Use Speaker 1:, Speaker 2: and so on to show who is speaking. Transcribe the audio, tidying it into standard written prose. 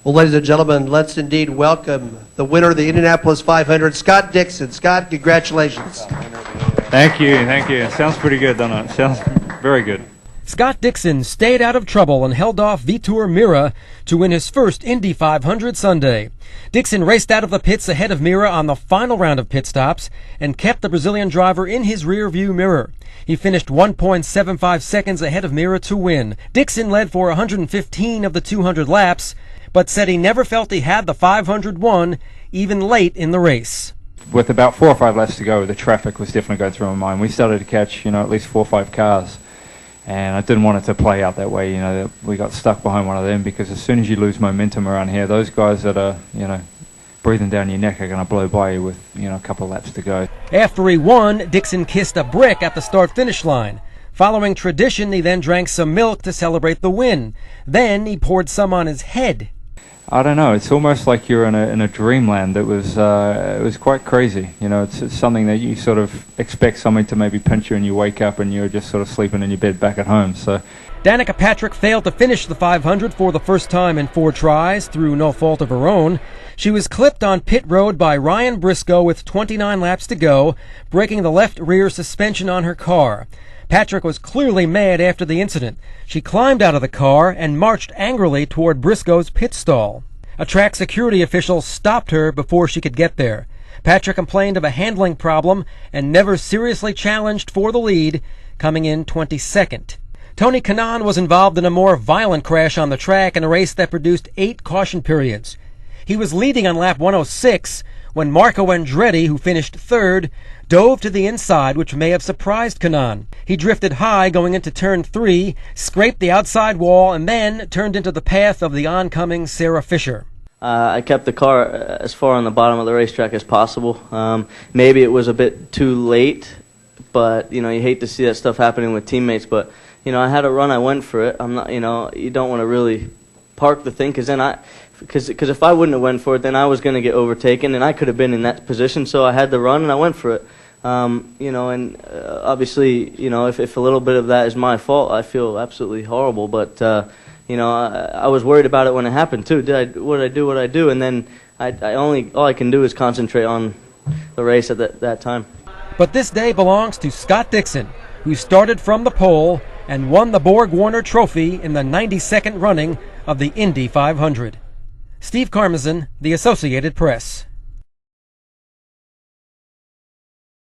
Speaker 1: Well, ladies and gentlemen, let's indeed welcome the winner of the Indianapolis 500, Scott Dixon. Scott, congratulations.
Speaker 2: Thank you. It sounds pretty good, doesn't it? Sounds very good.
Speaker 3: Scott Dixon stayed out of trouble and held off Vitor Meira to win his first Indy 500 Sunday. Dixon raced out of the pits ahead of Meira on the final round of pit stops and kept the Brazilian driver in his rear-view mirror. He finished 1.75 seconds ahead of Meira to win. Dixon led for 115 of the 200 laps, but said he never felt he had the 500 won, even late in the race.
Speaker 2: With about 4 or 5 laps to go, the traffic was definitely going through my mind. We started to catch, at least 4 or 5 cars. And I didn't want it to play out that way, that we got stuck behind one of them, because as soon as you lose momentum around here, those guys that are, breathing down your neck are going to blow by you with, a couple of laps to go.
Speaker 3: After he won, Dixon kissed a brick at the start-finish line. Following tradition, he then drank some milk to celebrate the win. Then he poured some on his head.
Speaker 2: I don't know. It's almost like you're in a dreamland. It was quite crazy. It's something that you sort of expect somebody to maybe pinch you and you wake up and you're just sort of sleeping in your bed back at home. So
Speaker 3: Danica Patrick failed to finish the 500 for the first time in 4 tries through no fault of her own. She was clipped on pit road by Ryan Briscoe with 29 laps to go, breaking the left rear suspension on her car. Patrick was clearly mad after the incident. She climbed out of the car and marched angrily toward Briscoe's pit stall. A track security official stopped her before she could get there. Patrick complained of a handling problem and never seriously challenged for the lead, coming in 22nd. Tony Kanaan was involved in a more violent crash on the track in a race that produced 8 caution periods. He was leading on lap 106 when Marco Andretti, who finished 3rd, dove to the inside, which may have surprised Kanaan. He drifted high going into turn 3, scraped the outside wall, and then turned into the path of the oncoming Sarah Fisher.
Speaker 4: I kept the car as far on the bottom of the racetrack as possible. Maybe it was a bit too late, but you hate to see that stuff happening with teammates. But I had a run, I went for it. I'm not, you don't want to really park the thing, because if I wouldn't have went for it, then I was going to get overtaken, and I could have been in that position. So I had the run, and I went for it. And obviously, if a little bit of that is my fault, I feel absolutely horrible. But I was worried about it when it happened too. What did I do? And then all I can do is concentrate on the race at that time.
Speaker 3: But this day belongs to Scott Dixon, who started from the pole and won the Borg-Warner trophy in the 92nd running of the Indy 500. Steve Karmazin, The Associated Press.